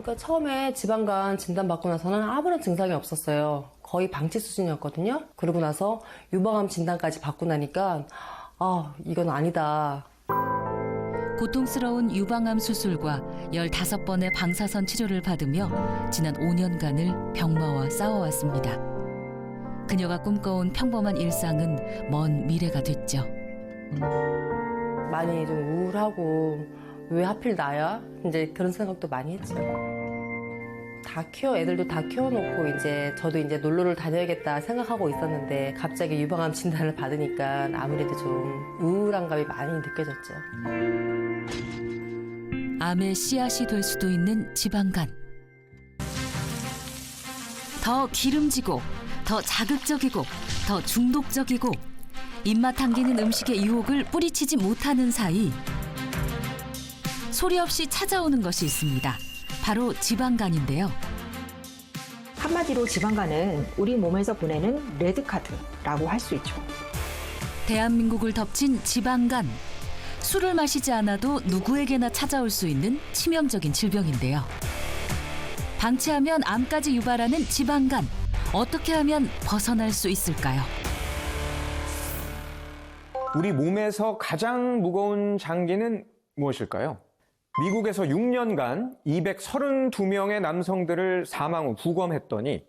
그러니까 처음에 지방간 진단받고 나서는 아무런 증상이 없었어요. 거의 방치 수준이었거든요. 그러고 나서 유방암 진단까지 받고 나니까 이건 아니다. 고통스러운 유방암 수술과 15번의 방사선 치료를 받으며 지난 5년간을 병마와 싸워왔습니다. 그녀가 꿈꿔온 평범한 일상은 먼 미래가 됐죠. 많이 좀 우울하고 왜 하필 나야? 이제 그런 생각도 많이 했죠. 애들도 다 키워놓고 이제 저도 이제 놀러를 다녀야겠다 생각하고 있었는데 갑자기 유방암 진단을 받으니까 아무래도 좀 우울한 감이 많이 느껴졌죠. 암의 씨앗이 될 수도 있는 지방간. 더 기름지고, 더 자극적이고, 더 중독적이고, 입맛 당기는 음식의 유혹을 뿌리치지 못하는 사이 소리 없이 찾아오는 것이 있습니다. 바로 지방간인데요. 한마디로 지방간은 우리 몸에서 보내는 레드카드라고 할 수 있죠. 대한민국을 덮친 지방간. 술을 마시지 않아도 누구에게나 찾아올 수 있는 치명적인 질병인데요. 방치하면 암까지 유발하는 지방간. 어떻게 하면 벗어날 수 있을까요? 우리 몸에서 가장 무거운 장기는 무엇일까요? 미국에서 6년간 232명의 남성들을 사망 후 부검했더니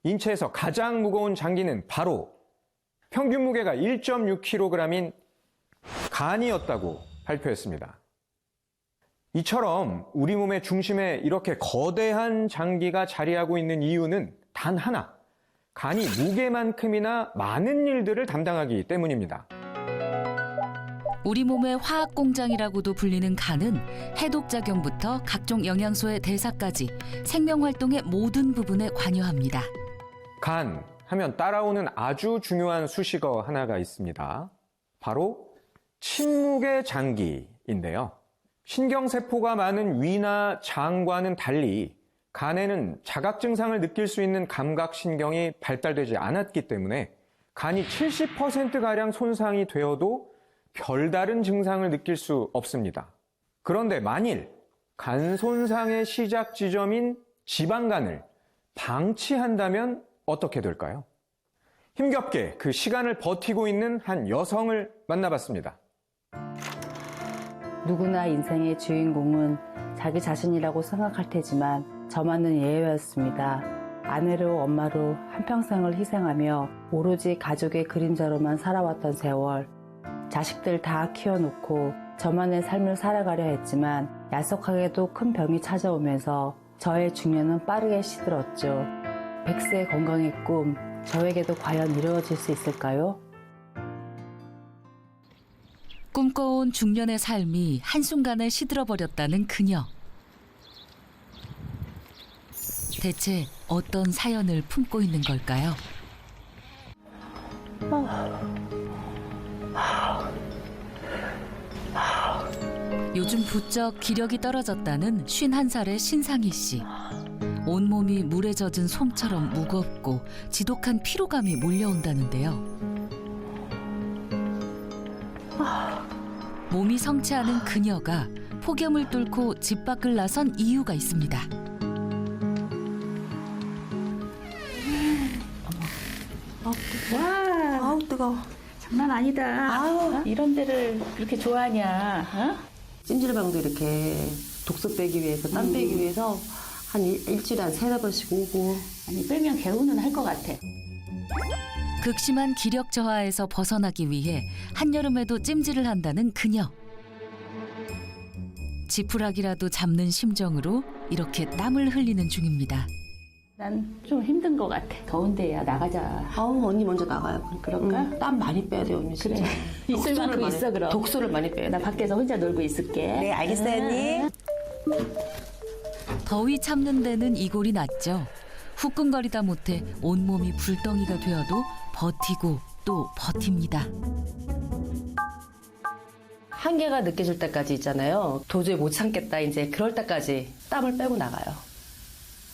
인체에서 가장 무거운 장기는 바로 평균 무게가 1.6kg인 간이었다고 발표했습니다. 이처럼 우리 몸의 중심에 이렇게 거대한 장기가 자리하고 있는 이유는 단 하나, 간이 무게만큼이나 많은 일들을 담당하기 때문입니다. 우리 몸의 화학 공장이라고도 불리는 간은 해독작용부터 각종 영양소의 대사까지 생명활동의 모든 부분에 관여합니다. 간 하면 따라오는 아주 중요한 수식어 하나가 있습니다. 바로 침묵의 장기인데요. 신경세포가 많은 위나 장과는 달리 간에는 자각 증상을 느낄 수 있는 감각신경이 발달되지 않았기 때문에 간이 70%가량 손상이 되어도 별다른 증상을 느낄 수 없습니다. 그런데 만일 간 손상의 시작 지점인 지방간을 방치한다면 어떻게 될까요? 힘겹게 그 시간을 버티고 있는 한 여성을 만나봤습니다. 누구나 인생의 주인공은 자기 자신이라고 생각할 테지만 저만은 예외였습니다. 아내로 엄마로 한평생을 희생하며 오로지 가족의 그림자로만 살아왔던 세월. 자식들 다 키워놓고 저만의 삶을 살아가려 했지만 야속하게도 큰 병이 찾아오면서 저의 중년은 빠르게 시들었죠. 100세의 건강의 꿈, 저에게도 과연 이루어질 수 있을까요? 꿈꿔온 중년의 삶이 한순간에 시들어버렸다는 그녀. 대체 어떤 사연을 품고 있는 걸까요? 요즘 부쩍 기력이 떨어졌다는 51살의 신상희 씨. 온몸이 물에 젖은 솜처럼 무겁고 지독한 피로감이 몰려온다는데요. 몸이 성취하는 그녀가 폭염을 뚫고 집 밖을 나선 이유가 있습니다. 와, 아우 뜨거워. 장난 아니다. 아우. 이런 데를 그렇게 좋아하냐? 어? 찜질방도 이렇게 독소 빼기 위해서 땀 빼기 위해서 한 일주일에 한 3-4번씩 오고. 아니 빼면 개운은 할 것 같아. 극심한 기력 저하에서 벗어나기 위해 한여름에도 찜질을 한다는 그녀. 지푸라기라도 잡는 심정으로 이렇게 땀을 흘리는 중입니다. 난 좀 힘든 것 같아. 더운데야 나가자. 아우 언니 먼저 나가요. 그럴까? 땀 많이 빼야 돼요 언니 진짜. 그래. 있을 만큼 많이, 있어 그럼. 독소를 많이 빼야 나 돼. 밖에서 혼자 놀고 있을게. 네 알겠어요 언니. 더위 참는 데는 이골이 낫죠. 후끈거리다 못해 온몸이 불덩이가 되어도 버티고 또 버팁니다. 한계가 느껴질 때까지 있잖아요. 도저히 못 참겠다 이제 그럴 때까지 땀을 빼고 나가요.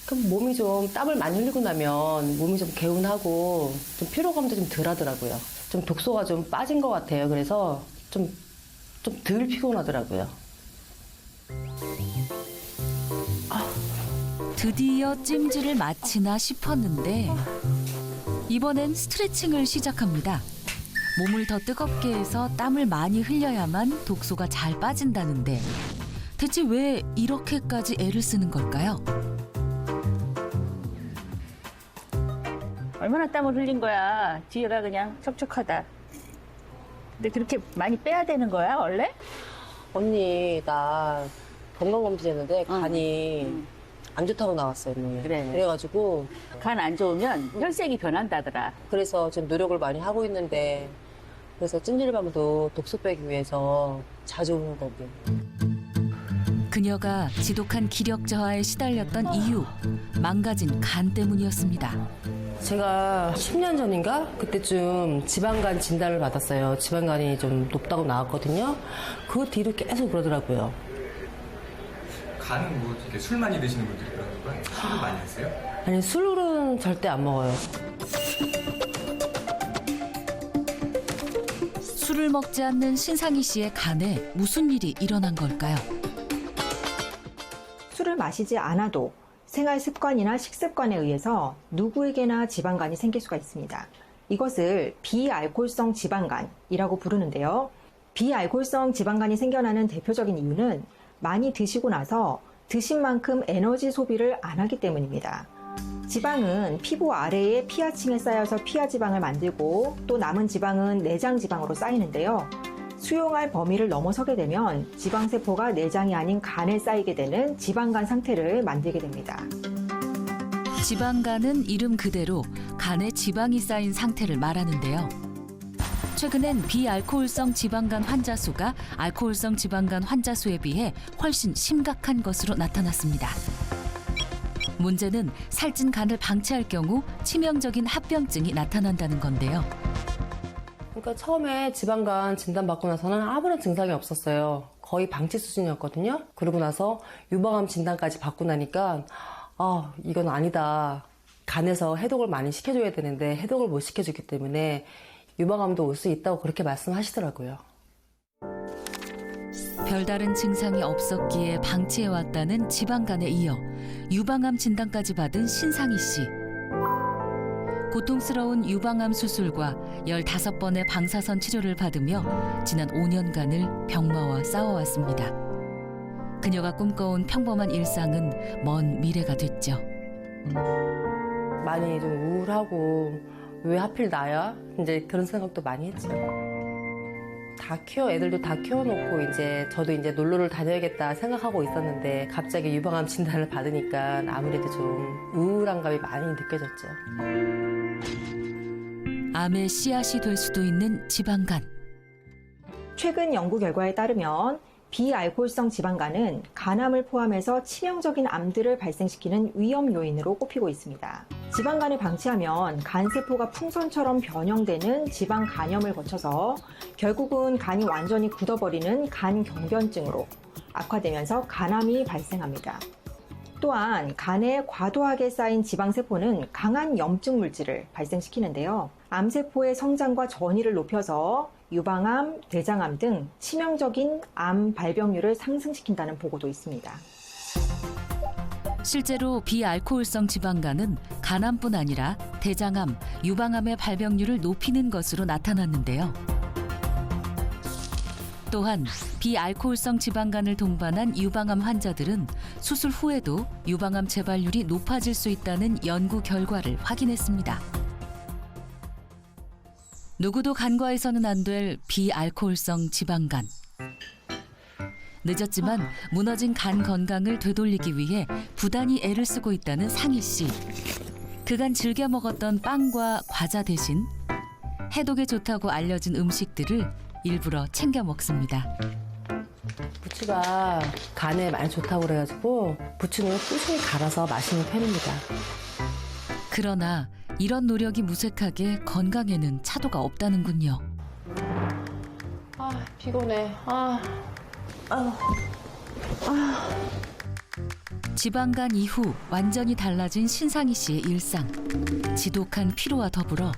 그럼 몸이 좀 땀을 많이 흘리고 나면 몸이 좀 개운하고 좀 피로감도 좀 덜 하더라고요. 좀 독소가 좀 빠진 것 같아요. 그래서 좀 덜 피곤하더라고요. 드디어 찜질을 마치나 싶었는데 이번엔 스트레칭을 시작합니다. 몸을 더 뜨겁게 해서 땀을 많이 흘려야만 독소가 잘 빠진다는데 대체 왜 이렇게까지 애를 쓰는 걸까요? 얼마나 땀을 흘린 거야. 뒤가 그냥 촉촉하다. 근데 그렇게 많이 빼야 되는 거야, 원래? 언니, 나 건강검진했는데 간이 안 좋다고 나왔어요, 언니. 그래. 그래가지고 간 안 좋으면 혈색이 변한다더라. 그래서 지금 노력을 많이 하고 있는데 그래서 찜질방도 독소 빼기 위해서 자주 오는 거고. 그녀가 지독한 기력 저하에 시달렸던 이유, 망가진 간 때문이었습니다. 제가 10년 전인가? 그때쯤 지방간 진단을 받았어요. 지방간이 좀 높다고 나왔거든요. 그 뒤로 계속 그러더라고요. 간은 뭐 이렇게 술 많이 드시는 분들이 그런 건가요? 술을 많이 드세요? 아니, 술은 절대 안 먹어요. 술을 먹지 않는 신상희 씨의 간에 무슨 일이 일어난 걸까요? 술을 마시지 않아도 생활 습관이나 식습관에 의해서 누구에게나 지방간이 생길 수가 있습니다. 이것을 비알코올성 지방간이라고 부르는데요. 비알코올성 지방간이 생겨나는 대표적인 이유는 많이 드시고 나서 드신 만큼 에너지 소비를 안 하기 때문입니다. 지방은 피부 아래의 피하층에 쌓여서 피하지방을 만들고 또 남은 지방은 내장지방으로 쌓이는데요. 수용할 범위를 넘어서게 되면 지방세포가 내장이 아닌 간에 쌓이게 되는 지방간 상태를 만들게 됩니다. 지방간은 이름 그대로 간에 지방이 쌓인 상태를 말하는데요. 최근엔 비알코올성 지방간 환자 수가 알코올성 지방간 환자 수에 비해 훨씬 심각한 것으로 나타났습니다. 문제는 살찐 간을 방치할 경우 치명적인 합병증이 나타난다는 건데요. 그러니까 처음에 지방간 진단받고 나서는 아무런 증상이 없었어요. 거의 방치 수준이었거든요. 그러고 나서 유방암 진단까지 받고 나니까 이건 아니다. 간에서 해독을 많이 시켜줘야 되는데 해독을 못 시켜주기 때문에 유방암도 올 수 있다고 그렇게 말씀하시더라고요. 별다른 증상이 없었기에 방치해왔다는 지방간에 이어 유방암 진단까지 받은 신상희 씨. 고통스러운 유방암 수술과 15번의 방사선 치료를 받으며 지난 5년간을 병마와 싸워왔습니다. 그녀가 꿈꿔온 평범한 일상은 먼 미래가 됐죠. 많이 좀 우울하고 왜 하필 나야? 이제 그런 생각도 많이 했죠. 애들도 다 키워놓고 이제 저도 이제 놀러를 다녀야겠다 생각하고 있었는데 갑자기 유방암 진단을 받으니까 아무래도 좀 우울한 감이 많이 느껴졌죠. 암의 씨앗이 될 수도 있는 지방간. 최근 연구 결과에 따르면 비알코올성 지방간은 간암을 포함해서 치명적인 암들을 발생시키는 위험 요인으로 꼽히고 있습니다. 지방간을 방치하면 간세포가 풍선처럼 변형되는 지방 간염을 거쳐서 결국은 간이 완전히 굳어버리는 간경변증으로 악화되면서 간암이 발생합니다. 또한 간에 과도하게 쌓인 지방세포는 강한 염증 물질을 발생시키는데요. 암세포의 성장과 전이를 높여서 유방암, 대장암 등 치명적인 암 발병률을 상승시킨다는 보고도 있습니다. 실제로 비알코올성 지방간은 간암뿐 아니라 대장암, 유방암의 발병률을 높이는 것으로 나타났는데요. 또한 비알코올성 지방간을 동반한 유방암 환자들은 수술 후에도 유방암 재발률이 높아질 수 있다는 연구 결과를 확인했습니다. 누구도 간과해서는 안 될 비알코올성 지방간. 늦었지만 무너진 간 건강을 되돌리기 위해 부단히 애를 쓰고 있다는 상희 씨. 그간 즐겨 먹었던 빵과 과자 대신 해독에 좋다고 알려진 음식들을 일부러 챙겨 먹습니다. 부추가 간에 많이 좋다고 그래가지고 부추는 꾸준히 갈아서 마시는 편입니다. 그러나 이런 노력이 무색하게 건강에는 차도가 없다는군요. 피곤해. 지방간 이후 완전히 달라진 신상희 씨의 일상. 지독한 피로와 더불어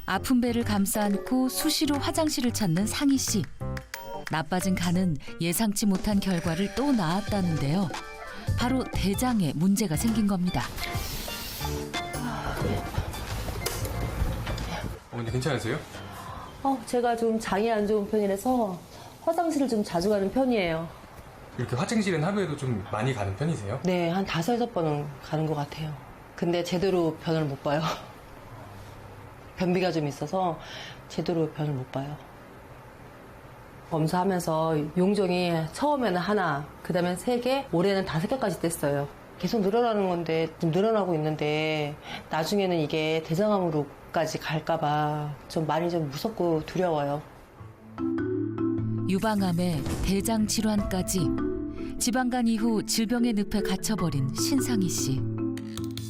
아픈 배를 감싸 안고 수시로 화장실을 찾는 상희 씨. 나빠진 간은 예상치 못한 결과를 또 낳았다는데요. 바로 대장에 문제가 생긴 겁니다. 어머니 괜찮으세요? 제가 좀 장이 안 좋은 편이라서 화장실을 좀 자주 가는 편이에요. 이렇게 화장실은 하루에도 좀 많이 가는 편이세요? 네, 한 5-6번은 가는 것 같아요. 근데 제대로 변을 못 봐요. 변비가 좀 있어서 제대로 변을 못 봐요. 검사하면서 용종이 처음에는 하나, 그 다음엔 3개, 올해는 5개까지 뗐어요. 계속 늘어나는 건데, 좀 늘어나고 있는데, 나중에는 이게 대장암으로까지 갈까봐 좀 많이 좀 무섭고 두려워요. 유방암에 대장 질환까지 지방간 이후 질병의 늪에 갇혀버린 신상희 씨.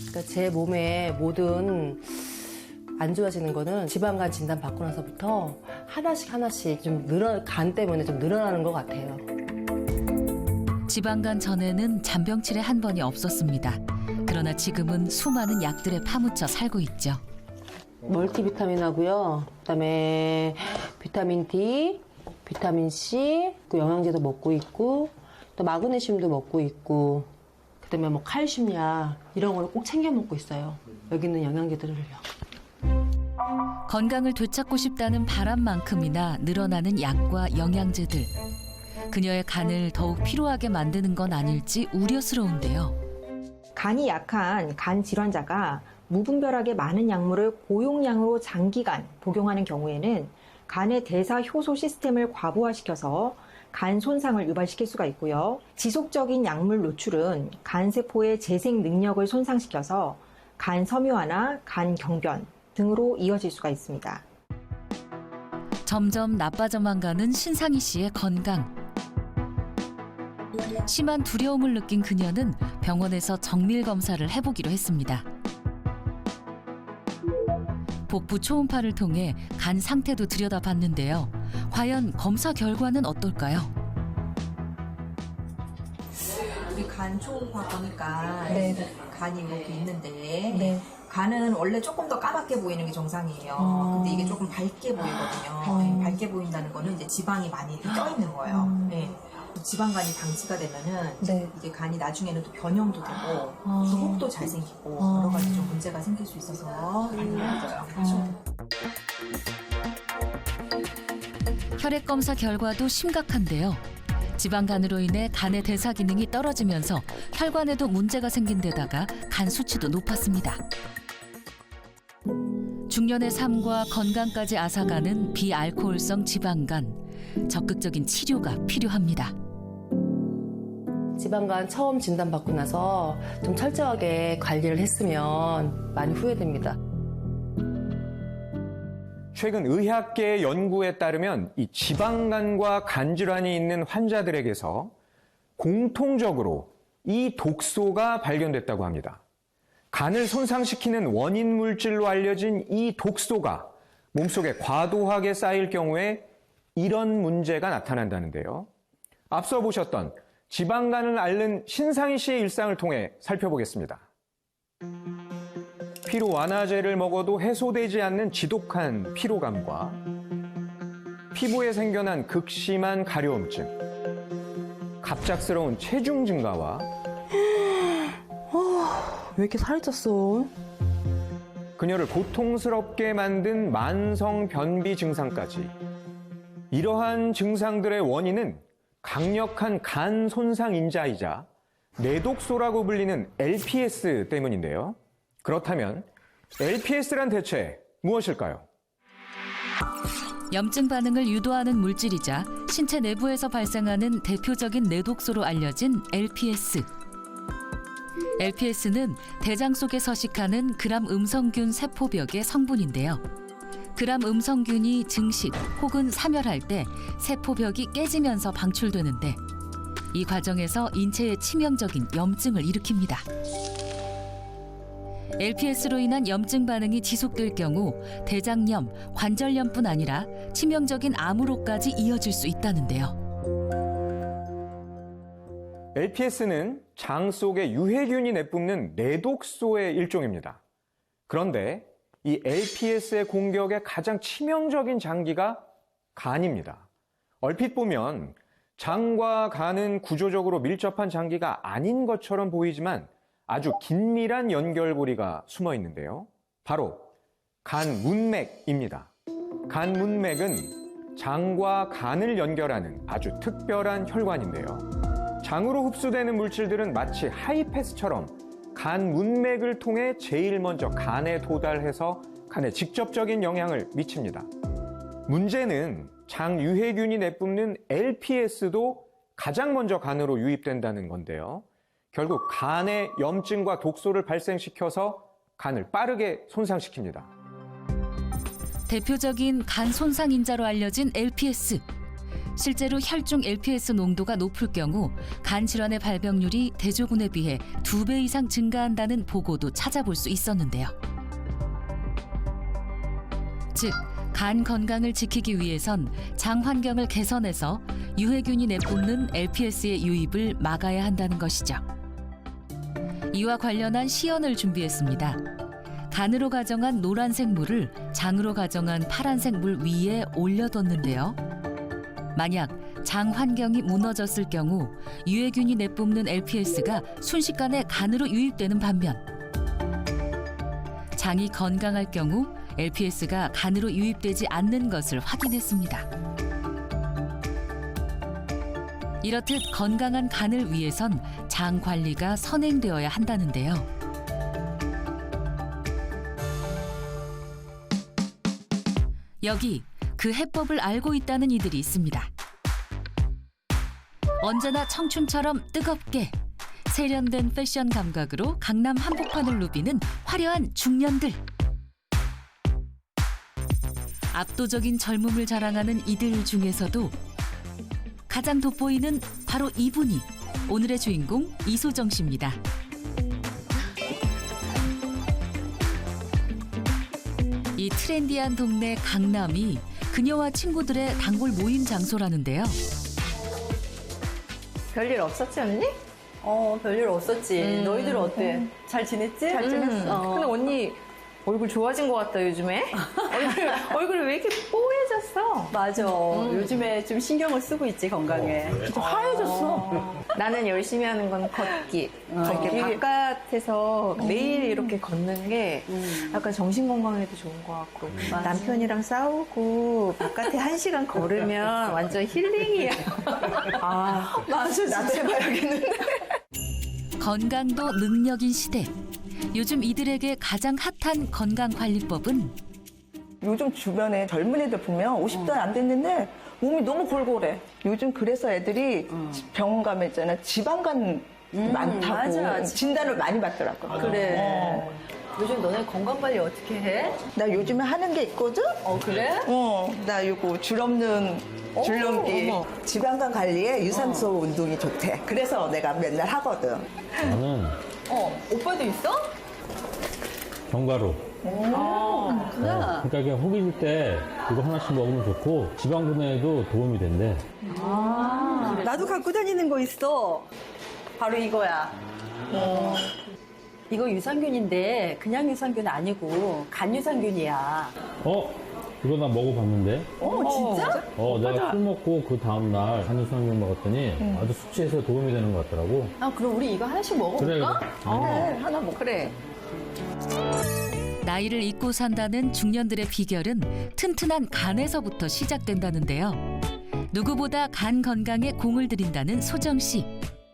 그러니까 제 몸에 모든 안 좋아지는 거는 지방간 진단 받고 나서부터 하나씩 좀 간 때문에 좀 늘어나는 것 같아요. 지방간 전에는 잔병치레 한 번이 없었습니다. 그러나 지금은 수많은 약들에 파묻혀 살고 있죠. 멀티비타민하고요. 그다음에 비타민 D, 비타민 C, 그 영양제도 먹고 있고, 또 마그네슘도 먹고 있고, 그다음에 뭐 칼슘약 이런 거를 꼭 챙겨 먹고 있어요. 여기 있는 영양제들을요. 건강을 되찾고 싶다는 바람만큼이나 늘어나는 약과 영양제들. 그녀의 간을 더욱 피로하게 만드는 건 아닐지 우려스러운데요. 간이 약한 간 질환자가 무분별하게 많은 약물을 고용량으로 장기간 복용하는 경우에는 간의 대사 효소 시스템을 과부하시켜서 간 손상을 유발시킬 수가 있고요. 지속적인 약물 노출은 간 세포의 재생 능력을 손상시켜서 간 섬유화나 간 경변 등으로 이어질 수가 있습니다. 점점 나빠져만 가는 신상희 씨의 건강. 심한 두려움을 느낀 그녀는 병원에서 정밀 검사를 해보기로 했습니다. 복부 초음파를 통해 간 상태도 들여다봤는데요. 과연 검사 결과는 어떨까요? 우리 간 초음파 보니까 간이 이렇게 있는데 간은 원래 조금 더 까맣게 보이는 게 정상이에요. 근데 이게 조금 밝게 보이거든요. 네, 밝게 보인다는 거는 이제 지방이 많이 껴있는 거예요. 네. 지방간이 방치가 되면은 이게 간이 나중에는 또 변형도 되고 또 혹도 잘 생기고 여러 가지 좀 문제가 생길 수 있어서 알려드려요. 혈액 검사 결과도 심각한데요. 지방간으로 인해 간의 대사 기능이 떨어지면서 혈관에도 문제가 생긴 데다가 간 수치도 높았습니다. 중년의 삶과 건강까지 앗아가는 비알코올성 지방간. 적극적인 치료가 필요합니다. 지방간 처음 진단받고 나서 좀 철저하게 관리를 했으면 많이 후회됩니다. 최근 의학계의 연구에 따르면 이 지방간과 간 질환이 있는 환자들에게서 공통적으로 이 독소가 발견됐다고 합니다. 간을 손상시키는 원인 물질로 알려진 이 독소가 몸속에 과도하게 쌓일 경우에 이런 문제가 나타난다는데요. 앞서 보셨던 지방간을 앓는 신상희 씨의 일상을 통해 살펴보겠습니다. 피로 완화제를 먹어도 해소되지 않는 지독한 피로감과 피부에 생겨난 극심한 가려움증, 갑작스러운 체중 증가와 왜 이렇게 살이 쪘어? 그녀를 고통스럽게 만든 만성 변비 증상까지. 이러한 증상들의 원인은 강력한 간 손상 인자이자 내독소라고 불리는 LPS 때문인데요. 그렇다면 LPS란 대체 무엇일까요? 염증 반응을 유도하는 물질이자 신체 내부에서 발생하는 대표적인 내독소로 알려진 LPS. LPS는 대장 속에 서식하는 gram 음성균 세포벽의 성분인데요. gram 음성균이 증식 혹은 사멸할 때 세포벽이 깨지면서 방출되는데 이 과정에서 인체에 치명적인 염증을 일으킵니다. LPS로 인한 염증 반응이 지속될 경우 대장염, 관절염뿐 아니라 치명적인 암으로까지 이어질 수 있다는데요. LPS는 장 속에 유해균이 내뿜는 내독소의 일종입니다. 그런데 이 LPS의 공격의 가장 치명적인 장기가 간입니다. 얼핏 보면 장과 간은 구조적으로 밀접한 장기가 아닌 것처럼 보이지만 아주 긴밀한 연결고리가 숨어 있는데요. 바로 간 문맥입니다. 간 문맥은 장과 간을 연결하는 아주 특별한 혈관인데요. 장으로 흡수되는 물질들은 마치 하이패스처럼 간 문맥을 통해 제일 먼저 간에 도달해서 간에 직접적인 영향을 미칩니다. 문제는 장 유해균이 내뿜는 LPS도 가장 먼저 간으로 유입된다는 건데요. 결국 간에 염증과 독소를 발생시켜서 간을 빠르게 손상시킵니다. 대표적인 간 손상 인자로 알려진 LPS. 실제로 혈중 LPS 농도가 높을 경우 간 질환의 발병률이 대조군에 비해 2배 이상 증가한다는 보고도 찾아볼 수 있었는데요. 즉, 간 건강을 지키기 위해선 장 환경을 개선해서 유해균이 내뿜는 LPS의 유입을 막아야 한다는 것이죠. 이와 관련한 시연을 준비했습니다. 간으로 가정한 노란색 물을 장으로 가정한 파란색 물 위에 올려뒀는데요. 만약 장 환경이 무너졌을 경우 유해균이 내뿜는 LPS가 순식간에 간으로 유입되는 반면 장이 건강할 경우 LPS가 간으로 유입되지 않는 것을 확인했습니다. 이렇듯 건강한 간을 위해선 장 관리가 선행되어야 한다는데요. 여기 그 해법을 알고 있다는 이들이 있습니다. 언제나 청춘처럼 뜨겁게 세련된 패션 감각으로 강남 한복판을 누비는 화려한 중년들. 압도적인 젊음을 자랑하는 이들 중에서도 가장 돋보이는 바로 이분이 오늘의 주인공 이소정 씨입니다. 이 트렌디한 동네 강남이 그녀와 친구들의 단골 모임 장소라는데요. 별일 없었지, 언니? 별일 없었지. 너희들 어때? 잘 지냈지? 잘 지냈어. 근데 언니 얼굴 좋아진 것 같다, 요즘에. 얼굴이 왜 이렇게 뽀해졌어? 맞아. 요즘에 좀 신경을 쓰고 있지, 건강에. 진짜 하얘졌어. 나는 열심히 하는 건 걷기. 이렇게 바깥에서 매일 이렇게 걷는 게 약간 정신 건강에도 좋은 것 같고. 남편이랑 싸우고 바깥에 1시간 걸으면 완전 힐링이야. 맞아. 나도 해봐야겠는데. 건강도 능력인 시대. 요즘 이들에게 가장 핫한 건강관리법은 요즘 주변에 젊은 애들 보면 50도 안 됐는데 몸이 너무 골골해. 요즘 그래서 애들이 병원 가면 있잖아. 지방간 많다고 맞아. 진단을 많이 받더라고. 그래. 요즘 너네 건강관리 어떻게 해? 나 요즘에 하는 게 있거든? 그래? 나 요거 줄 없는 줄넘기. 지방간 관리에 유산소 운동이 좋대. 그래서 내가 맨날 하거든. 나는 오빠도 있어? 견과류. 그렇구나. 그러니까 그냥 호기질 때 이거 하나씩 먹으면 좋고 지방 분해에도 도움이 된대. 나도 갖고 다니는 거 있어. 바로 이거야. 이거 유산균인데 그냥 유산균 아니고 간 유산균이야. 이거 나 먹어봤는데. 진짜? 내가 술 먹고 그 다음날 한유산균 먹었더니 아주 숙취해서 도움이 되는 것 같더라고. 그럼 우리 이거 하나씩 먹어볼까? 그래. 하나 먹. 그래. 나이를 잊고 산다는 중년들의 비결은 튼튼한 간에서부터 시작된다는데요. 누구보다 간 건강에 공을 들인다는 소정 씨.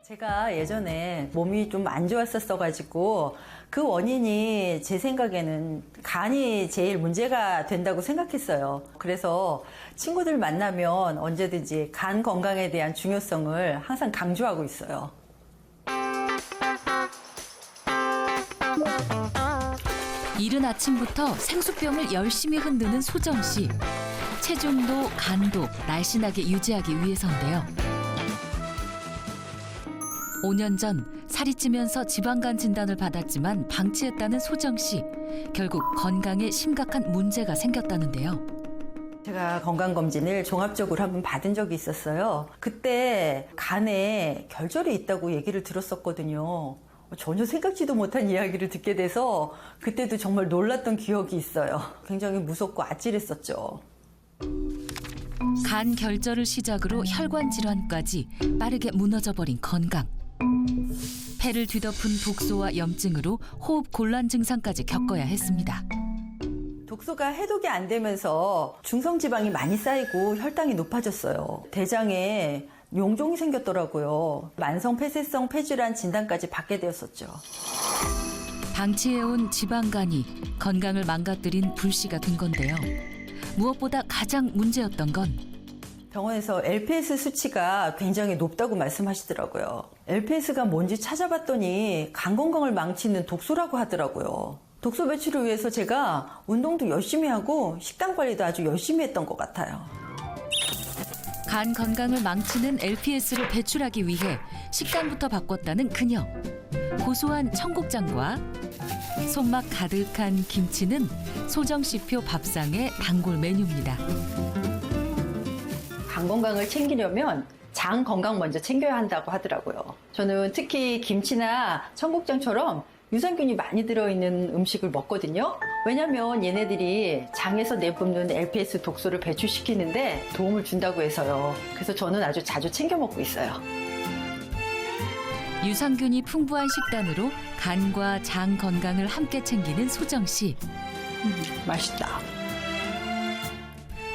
제가 예전에 몸이 좀 안 좋았었어가지고 그 원인이 제 생각에는 간이 제일 문제가 된다고 생각했어요. 그래서 친구들 만나면 언제든지 간 건강에 대한 중요성을 항상 강조하고 있어요. 이른 아침부터 생수병을 열심히 흔드는 소정 씨. 체중도 간도 날씬하게 유지하기 위해서인데요. 5년 전 살이 찌면서 지방간 진단을 받았지만 방치했다는 소정 씨. 결국 건강에 심각한 문제가 생겼다는데요. 제가 건강검진을 종합적으로 한번 받은 적이 있었어요. 그때 간에 결절이 있다고 얘기를 들었었거든요. 전혀 생각지도 못한 이야기를 듣게 돼서 그때도 정말 놀랐던 기억이 있어요. 굉장히 무섭고 아찔했었죠. 간 결절을 시작으로 혈관 질환까지 빠르게 무너져버린 건강. 폐를 뒤덮은 독소와 염증으로 호흡 곤란 증상까지 겪어야 했습니다. 독소가 해독이 안 되면서 중성지방이 많이 쌓이고 혈당이 높아졌어요. 대장에 용종이 생겼더라고요. 만성폐쇄성 폐질환 진단까지 받게 되었었죠. 방치해온 지방간이 건강을 망가뜨린 불씨가 된 건데요. 무엇보다 가장 문제였던 건 병원에서 LPS 수치가 굉장히 높다고 말씀하시더라고요. LPS가 뭔지 찾아봤더니 간 건강을 망치는 독소라고 하더라고요. 독소 배출을 위해서 제가 운동도 열심히 하고 식단 관리도 아주 열심히 했던 것 같아요. 간 건강을 망치는 LPS를 배출하기 위해 식단부터 바꿨다는 그녀. 고소한 청국장과 손맛 가득한 김치는 소정씨표 밥상의 단골 메뉴입니다. 간 건강을 챙기려면 장 건강 먼저 챙겨야 한다고 하더라고요. 저는 특히 김치나 청국장처럼 유산균이 많이 들어있는 음식을 먹거든요. 왜냐면 얘네들이 장에서 내뿜는 LPS 독소를 배출시키는데 도움을 준다고 해서요. 그래서 저는 아주 자주 챙겨 먹고 있어요. 유산균이 풍부한 식단으로 간과 장 건강을 함께 챙기는 소정 씨. 맛있다.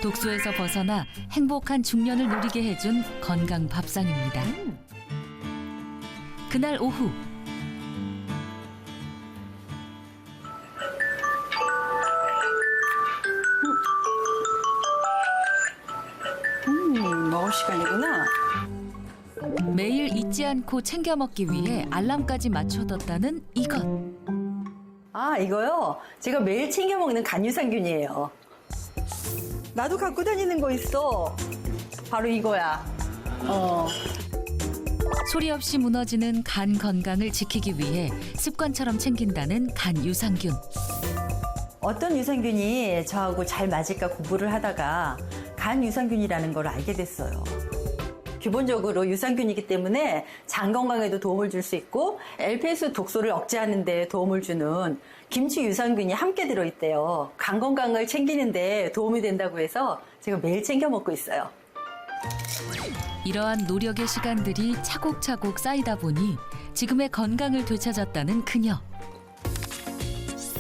독소에서 벗어나 행복한 중년을 누리게 해준 건강 밥상입니다. 그날 오후 먹을 시간이구나. 매일 잊지 않고 챙겨 먹기 위해 알람까지 맞춰뒀다는 이것. 아, 이거요? 제가 매일 챙겨 먹는 간유산균이에요. 나도 갖고 다니는 거 있어. 바로 이거야. 소리 없이 무너지는 간 건강을 지키기 위해 습관처럼 챙긴다는 간 유산균. 어떤 유산균이 저하고 잘 맞을까 공부를 하다가 간 유산균이라는 걸 알게 됐어요. 기본적으로 유산균이기 때문에 장 건강에도 도움을 줄 수 있고 LPS 독소를 억제하는 데 도움을 주는 김치 유산균이 함께 들어있대요. 간 건강을 챙기는 데 도움이 된다고 해서 제가 매일 챙겨 먹고 있어요. 이러한 노력의 시간들이 차곡차곡 쌓이다 보니 지금의 건강을 되찾았다는 그녀.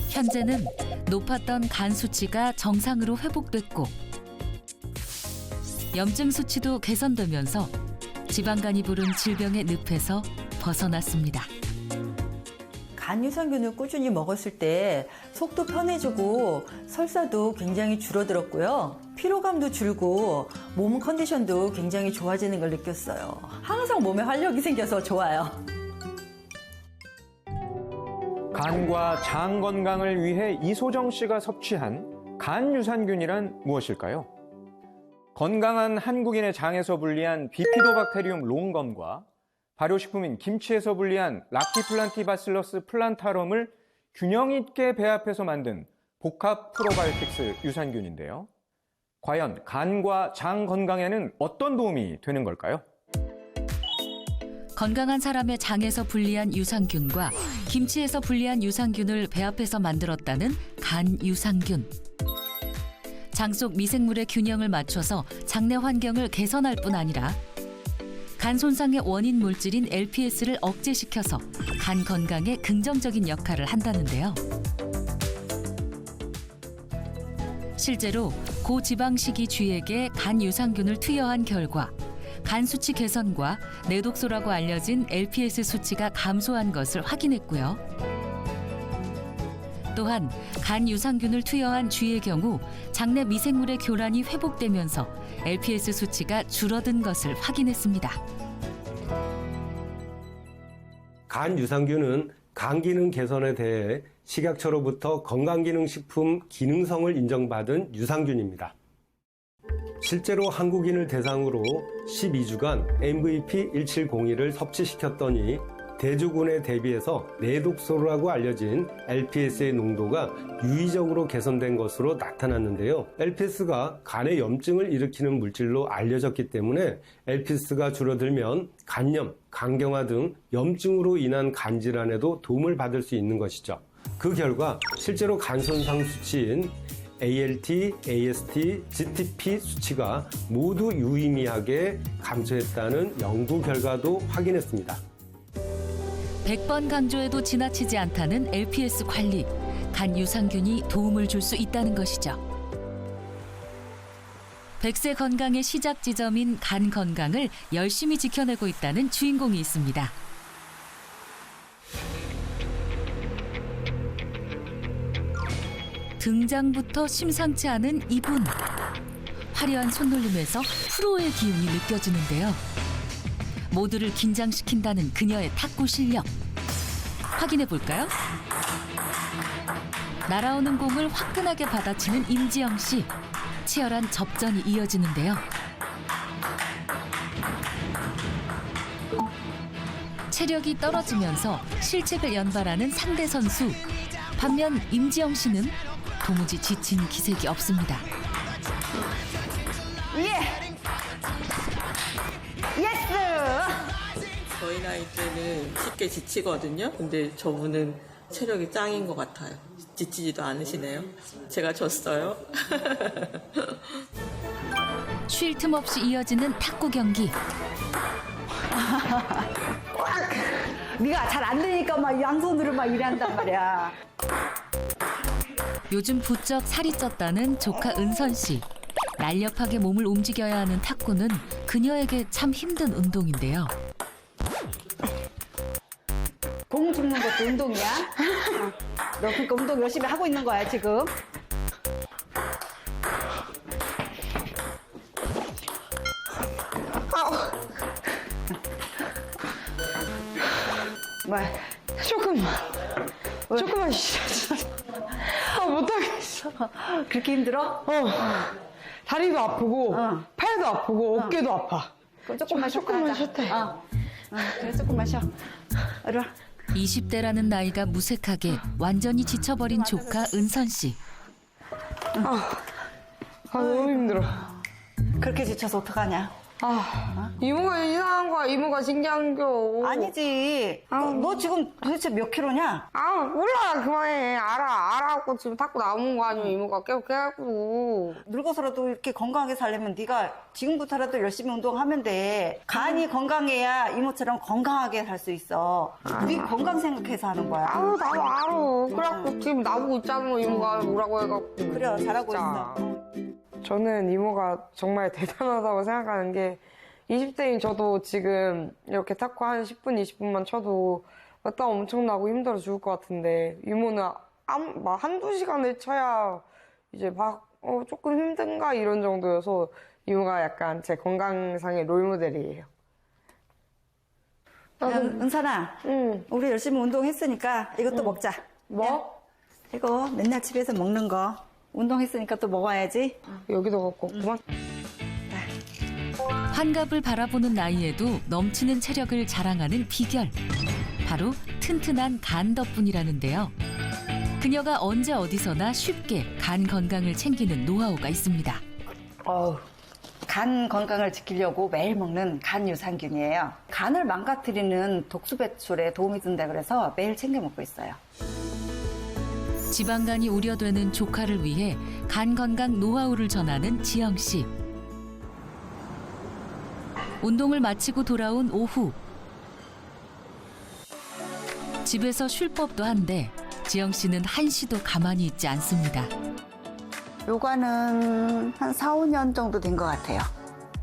현재는 높았던 간 수치가 정상으로 회복됐고 염증 수치도 개선되면서 지방간이 부른 질병의 늪에서 벗어났습니다. 간 유산균을 꾸준히 먹었을 때 속도 편해지고 설사도 굉장히 줄어들었고요. 피로감도 줄고 몸 컨디션도 굉장히 좋아지는 걸 느꼈어요. 항상 몸에 활력이 생겨서 좋아요. 간과 장 건강을 위해 이소정 씨가 섭취한 간 유산균이란 무엇일까요? 건강한 한국인의 장에서 분리한 비피도박테리움 롱건과 발효식품인 김치에서 분리한 락티플란티바실러스 플란타럼을 균형 있게 배합해서 만든 복합 프로바이오틱스 유산균인데요. 과연 간과 장 건강에는 어떤 도움이 되는 걸까요? 건강한 사람의 장에서 분리한 유산균과 김치에서 분리한 유산균을 배합해서 만들었다는 간 유산균. 장 속 미생물의 균형을 맞춰서 장내 환경을 개선할 뿐 아니라 간 손상의 원인 물질인 LPS를 억제시켜서 간 건강에 긍정적인 역할을 한다는데요. 실제로 고지방식이 쥐에게 간 유산균을 투여한 결과 간 수치 개선과 내독소라고 알려진 LPS 수치가 감소한 것을 확인했고요. 또한 간 유산균을 투여한 쥐의 경우 장내 미생물의 교란이 회복되면서 LPS 수치가 줄어든 것을 확인했습니다. 간 유산균은 간 기능 개선에 대해 식약처로부터 건강기능식품 기능성을 인정받은 유산균입니다. 실제로 한국인을 대상으로 12주간 MVP1701을 섭취시켰더니 대조군에 대비해서 내독소라고 알려진 LPS의 농도가 유의적으로 개선된 것으로 나타났는데요. LPS가 간의 염증을 일으키는 물질로 알려졌기 때문에 LPS가 줄어들면 간염, 간경화 등 염증으로 인한 간질환에도 도움을 받을 수 있는 것이죠. 그 결과 실제로 간 손상 수치인 ALT, AST, GTP 수치가 모두 유의미하게 감소했다는 연구 결과도 확인했습니다. 100번 강조해도 지나치지 않다는 LPS 관리. 간 유산균이 도움을 줄 수 있다는 것이죠. 100세 건강의 시작 지점인 간 건강을 열심히 지켜내고 있다는 주인공이 있습니다. 등장부터 심상치 않은 이분. 화려한 손놀림에서 프로의 기운이 느껴지는데요. 모두를 긴장시킨다는 그녀의 탁구 실력. 확인해 볼까요? 날아오는 공을 화끈하게 받아치는 임지영 씨. 치열한 접전이 이어지는데요. 체력이 떨어지면서 실책을 연발하는 상대 선수. 반면 임지영 씨는 도무지 지친 기색이 없습니다. 예! 예스! 저희 나이 때는 쉽게 지치거든요. 근데 저분은 체력이 짱인 것 같아요. 지치지도 않으시네요. 제가 졌어요. 쉴 틈 없이 이어지는 탁구 경기. 네가 잘 안 되니까 막 양손으로 막 일한단 말이야. 요즘 부쩍 살이 쪘다는 조카 은선 씨. 날렵하게 몸을 움직여야 하는 탁구는 그녀에게 참 힘든 운동인데요. 공 줍는 것도 운동이야? 너 그러니까 운동 열심히 하고 있는 거야 지금? 조금만 쉬자. 못하겠어. 그렇게 힘들어? 다리도 아프고, 팔도 아프고, 어깨도 아파. 그럼 조금만 쉬었다. 그래, 조금만 쉬어. 이리 와. 20대라는 나이가 무색하게 완전히 지쳐버린 조카 은선 씨. 너무 힘들어. 그렇게 지쳐서 어떡하냐? 이모가 이상한 거야, 이모가 신기한겨. 아니지. 너 지금 도대체 몇 킬로냐? 몰라, 그만해. 알아갖고 지금 탁구 나온 거 아니면 이모가 계속 해갖고. 늙어서라도 이렇게 건강하게 살려면 네가 지금부터라도 열심히 운동하면 돼. 간이 건강해야 이모처럼 건강하게 살 수 있어. 네 건강 생각해서 하는 거야. 나도 알아. 그래갖고 지금 나보고 있잖아, 이모가 뭐라고 해갖고. 그래, 잘하고 진짜. 있어. 저는 이모가 정말 대단하다고 생각하는 게 20대인 저도 지금 이렇게 탁구 한 10분, 20분만 쳐도 땀 엄청나고 힘들어 죽을 것 같은데 이모는 막 한두 시간을 쳐야 이제 막 조금 힘든가 이런 정도여서 이모가 약간 제 건강상의 롤모델이에요. 은선아, 우리 열심히 운동했으니까 이것도 먹자. 뭐? 이거 맨날 집에서 먹는 거. 운동했으니까 또 먹어야지. 여기도 갖고 없구만. 환갑을 바라보는 나이에도 넘치는 체력을 자랑하는 비결. 바로 튼튼한 간 덕분이라는데요. 그녀가 언제 어디서나 쉽게 간 건강을 챙기는 노하우가 있습니다. 간 건강을 지키려고 매일 먹는 간 유산균이에요. 간을 망가뜨리는 독소 배출에 도움이 된다 그래서 매일 챙겨 먹고 있어요. 지방간이 우려되는 조카를 위해 간 건강 노하우를 전하는 지영 씨. 운동을 마치고 돌아온 오후. 집에서 쉴 법도 한데 지영 씨는 한시도 가만히 있지 않습니다. 요가는 한 4, 5년 정도 된 것 같아요.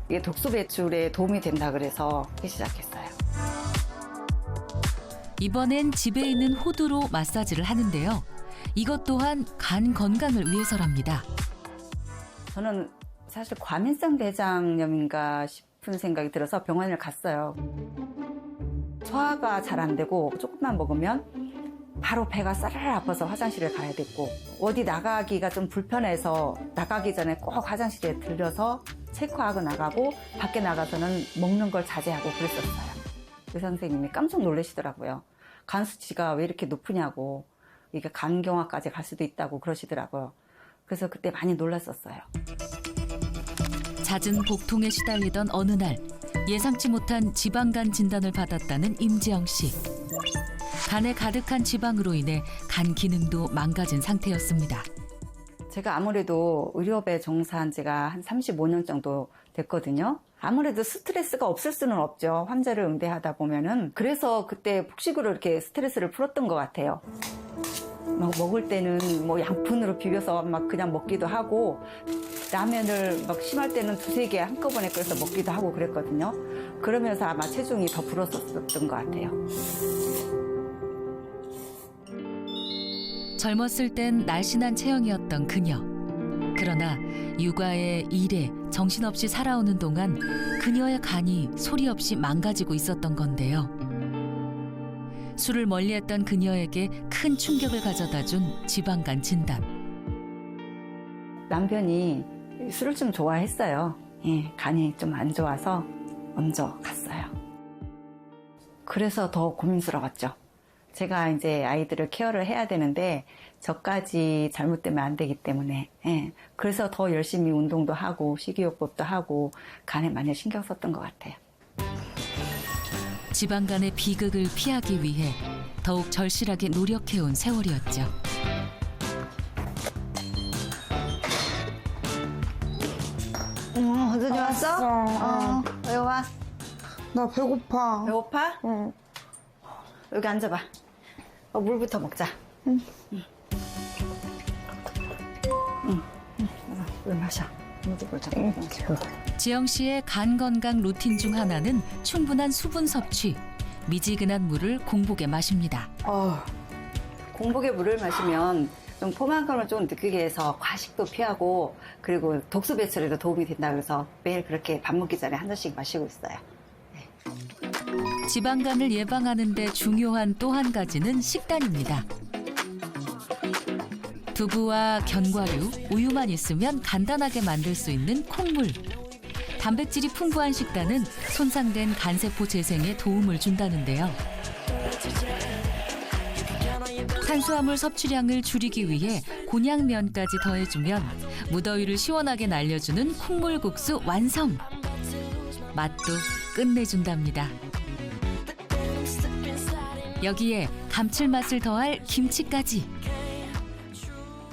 이게 독소 배출에 도움이 된다 그래서 시작했어요. 이번엔 집에 있는 호두로 마사지를 하는데요. 이것 또한 간 건강을 위해서랍니다. 저는 사실 과민성 대장염인가 싶은 생각이 들어서 병원을 갔어요. 소화가 잘 안 되고 조금만 먹으면 바로 배가 싸르르 아파서 화장실에 가야 됐고 어디 나가기가 좀 불편해서 나가기 전에 꼭 화장실에 들려서 체크하고 나가고 밖에 나가서는 먹는 걸 자제하고 그랬었어요. 의사 선생님이 깜짝 놀라시더라고요. 간 수치가 왜 이렇게 높으냐고. 이게 간경화까지 갈 수도 있다고 그러시더라고요. 그래서 그때 많이 놀랐었어요. 잦은 복통에 시달리던 어느 날 예상치 못한 지방간 진단을 받았다는 임지영 씨. 간에 가득한 지방으로 인해 간 기능도 망가진 상태였습니다. 제가 아무래도 의료업에 종사한 지가 한 35년 정도 됐거든요. 아무래도 스트레스가 없을 수는 없죠. 환자를 응대하다 보면은. 그래서 그때 폭식으로 이렇게 스트레스를 풀었던 것 같아요. 막 먹을 때는 뭐 양푼으로 비벼서 막 그냥 먹기도 하고, 라면을 막 심할 때는 2-3개 한꺼번에 끓여서 먹기도 하고 그랬거든요. 그러면서 아마 체중이 더 불었었던 것 같아요. 젊었을 땐 날씬한 체형이었던 그녀. 그러나 육아에 일에 정신없이 살아오는 동안 그녀의 간이 소리 없이 망가지고 있었던 건데요. 술을 멀리했던 그녀에게 큰 충격을 가져다준 지방간 진단. 남편이 술을 좀 좋아했어요. 예, 간이 좀 안 좋아서 먼저 갔어요. 그래서 더 고민스러웠죠. 제가 이제 아이들을 케어를 해야 되는데 저까지 잘못되면 안 되기 때문에, 예, 그래서 더 열심히 운동도 하고 식이요법도 하고 간에 많이 신경 썼던 것 같아요. 지방간의 비극을 피하기 위해 더욱 절실하게 노력해온 세월이었죠. 어디 왔어? 왜 와? 나 배고파. 배고파? 응. 여기 앉아봐. 물부터 먹자. 응. 물 마셔. 물도 마셔. 지영 씨의 간 건강 루틴 중 하나는 충분한 수분 섭취, 미지근한 물을 공복에 마십니다. 공복에 물을 마시면 좀 포만감을 좀 느끼게 해서 과식도 피하고, 그리고 독소 배출에도 도움이 된다 그래서 매일 그렇게 밥 먹기 전에 한 잔씩 마시고 있어요. 지방간을 예방하는 데 중요한 또 한 가지는 식단입니다. 두부와 견과류, 우유만 있으면 간단하게 만들 수 있는 콩물. 단백질이 풍부한 식단은 손상된 간세포 재생에 도움을 준다는데요. 탄수화물 섭취량을 줄이기 위해 곤약면까지 더해주면 무더위를 시원하게 날려주는 콩물국수 완성! 맛도 끝내준답니다. 여기에 감칠맛을 더할 김치까지.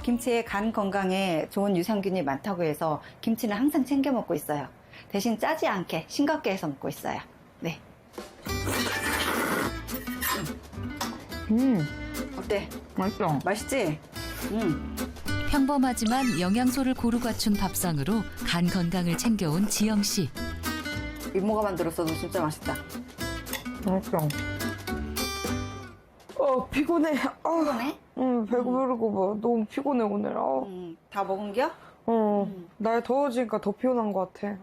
김치에 간 건강에 좋은 유산균이 많다고 해서 김치는 항상 챙겨 먹고 있어요. 대신 짜지 않게 싱겁게 해서 먹고 있어요. 네. 어때? 맛있어. 맛있지? 평범하지만 영양소를 고루 갖춘 밥상으로 간 건강을 챙겨온 지영 씨. 이모가 만들었어도 진짜 맛있다. 맛있어. 피곤해. 피곤해? 응, 배고프고 뭐 너무 피곤해 오늘. 다 먹은겨? 날 더워지니까 더 피곤한 것 같아.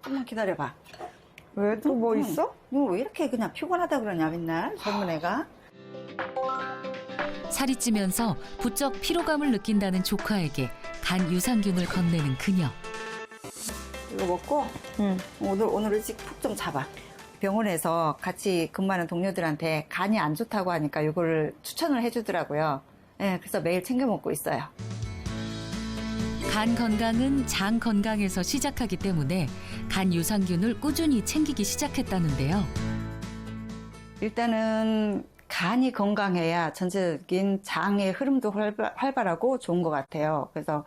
좀만 기다려봐. 왜? 또 뭐 있어? 너 왜 이렇게 그냥 피곤하다 그러냐 맨날 젊은 애가? 살이 찌면서 부쩍 피로감을 느낀다는 조카에게 간 유산균을 건네는 그녀. 이거 먹고 오늘 일찍 푹 좀 자봐. 병원에서 같이 근무하는 동료들한테 간이 안 좋다고 하니까 이거를 추천을 해주더라고요. 네, 그래서 매일 챙겨 먹고 있어요. 간 건강은 장 건강에서 시작하기 때문에 간 유산균을 꾸준히 챙기기 시작했다는데요. 일단은 간이 건강해야 전체적인 장의 흐름도 활발하고 좋은 것 같아요. 그래서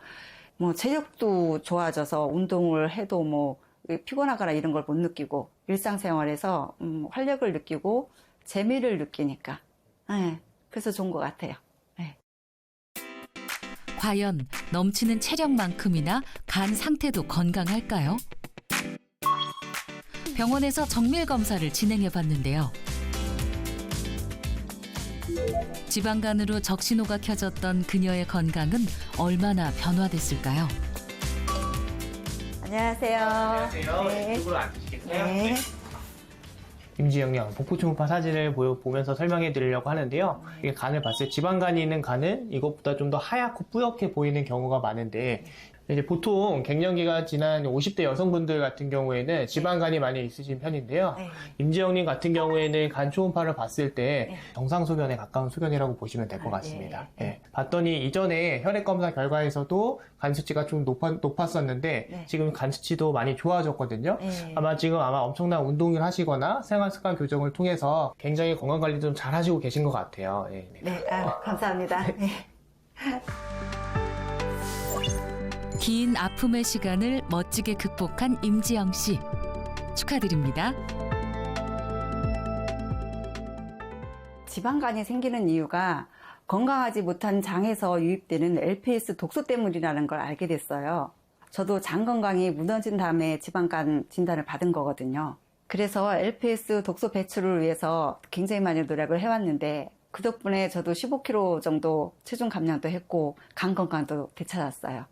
뭐 체력도 좋아져서 운동을 해도 뭐 피곤하거나 이런 걸 못 느끼고 일상생활에서 활력을 느끼고 재미를 느끼니까 네, 그래서 좋은 것 같아요. 네. 과연 넘치는 체력만큼이나 간 상태도 건강할까요? 병원에서 정밀 검사를 진행해 봤는데요. 지방간으로 적신호가 켜졌던 그녀의 건강은 얼마나 변화됐을까요? 안녕하세요. 안녕하세요. 네. 이쪽으로 앉으시겠어요? 네. 임지영요. 복부 초음파 사진을 보면서 설명해 드리려고 하는데요. 이게 간을 봤을 때 지방간이 있는 간은 이것보다 좀 더 하얗고 뿌옇게 보이는 경우가 많은데, 이제 보통 갱년기가 지난 50대 여성분들 같은 경우에는 지방간이 많이 있으신 편인데요. 임지영님 같은 경우에는 간 초음파를 봤을 때 정상 소견에 가까운 소견이라고 보시면 될 것 같습니다. 봤더니 이전에 혈액 검사 결과에서도 간 수치가 좀 높았었는데 지금 간 수치도 많이 좋아졌거든요. 아마 엄청난 운동을 하시거나 생활 습관 교정을 통해서 굉장히 건강 관리 좀 잘 하시고 계신 것 같아요. 네, 감사합니다. 긴 아픔의 시간을 멋지게 극복한 임지영 씨. 축하드립니다. 지방간이 생기는 이유가 건강하지 못한 장에서 유입되는 LPS 독소 때문이라는 걸 알게 됐어요. 저도 장 건강이 무너진 다음에 지방간 진단을 받은 거거든요. 그래서 LPS 독소 배출을 위해서 굉장히 많이 노력을 해왔는데 그 덕분에 저도 15kg 정도 체중 감량도 했고 간 건강도 되찾았어요.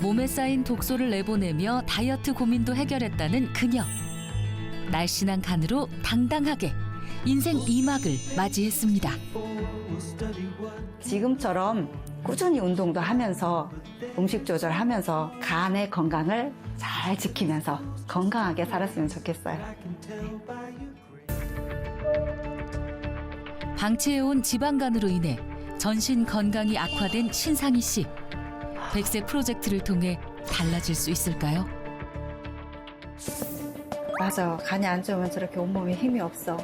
몸에 쌓인 독소를 내보내며 다이어트 고민도 해결했다는 그녀. 날씬한 간으로 당당하게 인생 2막을 맞이했습니다. 지금처럼 꾸준히 운동도 하면서 음식 조절하면서 간의 건강을 잘 지키면서 건강하게 살았으면 좋겠어요. 방치해온 지방간으로 인해 전신 건강이 악화된 신상희 씨. 100세 프로젝트를 통해 달라질 수 있을까요? 맞아. 간이 안 좋으면 저렇게 온몸에 힘이 없어.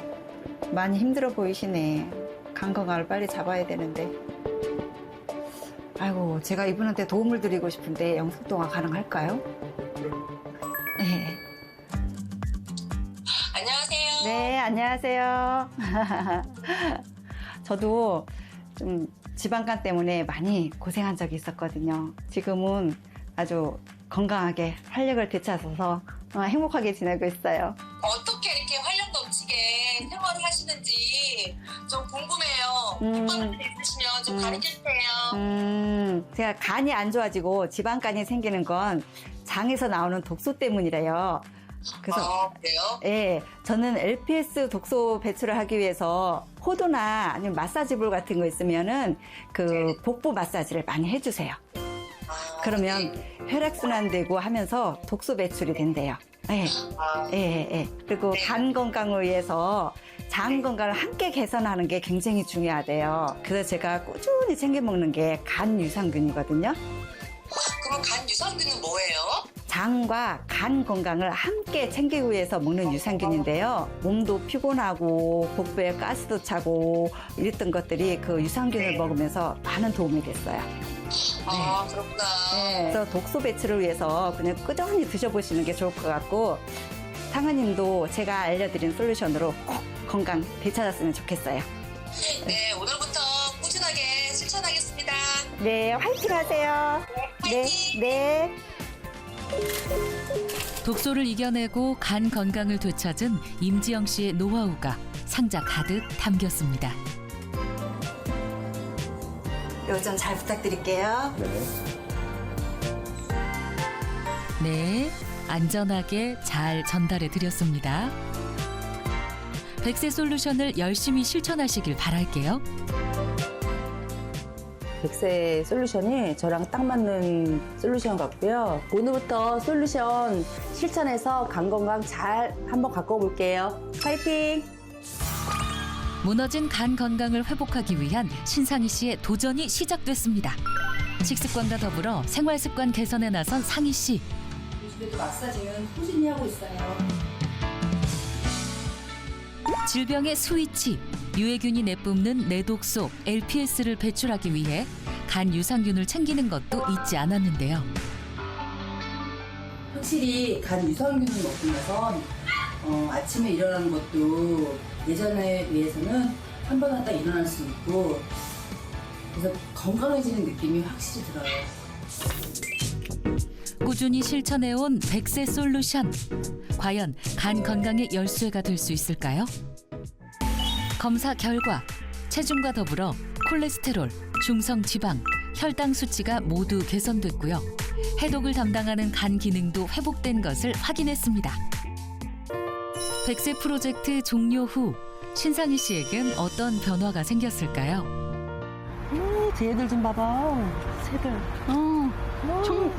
많이 힘들어 보이시네. 간 건강을 빨리 잡아야 되는데. 아이고, 제가 이분한테 도움을 드리고 싶은데 영상 통화 가능할까요? 네. 안녕하세요. 네, 안녕하세요. 저도 좀 지방간 때문에 많이 고생한 적이 있었거든요. 지금은 아주 건강하게 활력을 되찾아서 행복하게 지내고 있어요. 어떻게 이렇게 활력 넘치게 생활을 하시는지 좀 궁금해요. 오빠한테 있으시면 좀 가르쳐주세요. 제가 간이 안 좋아지고 지방간이 생기는 건 장에서 나오는 독소 때문이래요. 그래서 그래요? 예, 저는 LPS 독소 배출을 하기 위해서 호두나 아니면 마사지볼 같은 거 있으면은 그 복부 마사지를 많이 해주세요. 그러면 혈액순환 되고 하면서 독소 배출이 된대요. 예, 예. 그리고 간 건강을 위해서 장 건강을 함께 개선하는 게 굉장히 중요하대요. 그래서 제가 꾸준히 챙겨 먹는 게 간 유산균이거든요. 그럼 간 유산균은 뭐예요? 장과 간 건강을 함께 챙기기 위해서 먹는 유산균인데요. 몸도 피곤하고 복부에 가스도 차고 이랬던 것들이 그 유산균을 먹으면서 많은 도움이 됐어요. 아, 그렇구나. 네. 그래서 독소 배출을 위해서 그냥 꾸준히 드셔보시는 게 좋을 것 같고 상은님도 제가 알려드린 솔루션으로 꼭 건강 되찾았으면 좋겠어요. 네, 오늘부터 꾸준하게 실천하겠습니다. 네, 화이팅 하세요. 화이팅! 네. 독소를 이겨내고 간 건강을 되찾은 임지영 씨의 노하우가 상자 가득 담겼습니다. 이거 좀 잘 부탁드릴게요. 네, 안전하게 잘 전달해 드렸습니다. 100세 솔루션을 열심히 실천하시길 바랄게요. 100세 솔루션이 저랑 딱 맞는 솔루션 같고요. 오늘부터 솔루션 실천해서 간 건강 잘 한번 바꿔볼게요. 파이팅! 무너진 간 건강을 회복하기 위한 신상희 씨의 도전이 시작됐습니다. 식습관과 더불어 생활 습관 개선에 나선 상희 씨. 요즘에도 마사지는 꾸준히 하고 있어요. 질병의 스위치, 유해균이 내뿜는 내독소 LPS를 배출하기 위해 간 유산균을 챙기는 것도 잊지 않았는데요. 확실히 간 유산균을 먹고 나서 아침에 일어나는 것도 예전에 비해서는 한 번 하다 일어날 수 있고 그래서 건강해지는 느낌이 확실히 들어요. 꾸준히 실천해온 100세 솔루션. 과연 간 건강의 열쇠가 될 수 있을까요? 검사 결과 체중과 더불어 콜레스테롤, 중성지방, 혈당 수치가 모두 개선됐고요. 해독을 담당하는 간 기능도 회복된 것을 확인했습니다. 100세 프로젝트 종료 후 신상희 씨에겐 어떤 변화가 생겼을까요? 쟤들 좀 봐봐. 새들.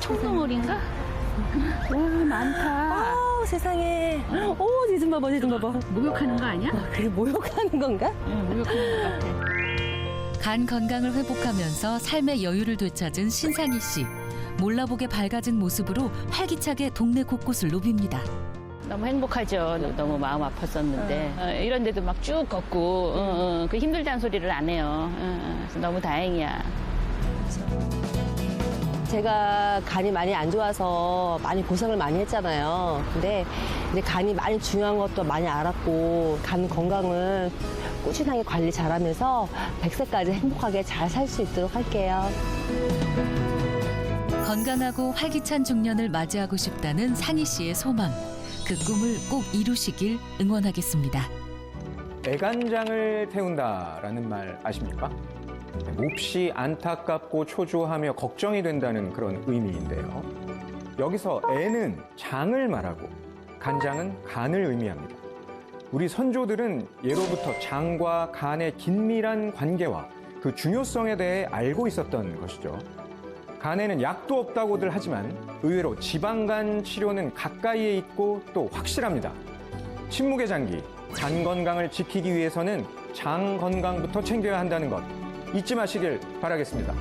청동물인가? 와, 많다. 세상에. 쟤 좀 봐봐, 쟤 좀 봐봐. 목욕하는 거 아니야? 그게 목욕하는 건가? 응, 목욕하는 것 같아. 간 건강을 회복하면서 삶의 여유를 되찾은 신상희 씨. 몰라보게 밝아진 모습으로 활기차게 동네 곳곳을 누빕니다. 너무 행복하죠. 너무 마음 아팠었는데 이런 데도 막 쭉 걷고 그 힘들다는 소리를 안 해요. 그래서 너무 다행이야. 제가 간이 많이 안 좋아서 많이 고생을 많이 했잖아요. 근데 이제 간이 많이 중요한 것도 많이 알았고 간 건강을 꾸준하게 관리 잘하면서 100세까지 행복하게 잘 살 수 있도록 할게요. 건강하고 활기찬 중년을 맞이하고 싶다는 상희 씨의 소망. 그 꿈을 꼭 이루시길 응원하겠습니다. 애간장을 태운다라는 말 아십니까? 몹시 안타깝고 초조하며 걱정이 된다는 그런 의미인데요. 여기서 애는 장을 말하고 간장은 간을 의미합니다. 우리 선조들은 예로부터 장과 간의 긴밀한 관계와 그 중요성에 대해 알고 있었던 것이죠. 간에는 약도 없다고들 하지만 의외로 지방간 치료는 가까이에 있고 또 확실합니다. 침묵의 장기, 간 건강을 지키기 위해서는 장 건강부터 챙겨야 한다는 것 잊지 마시길 바라겠습니다.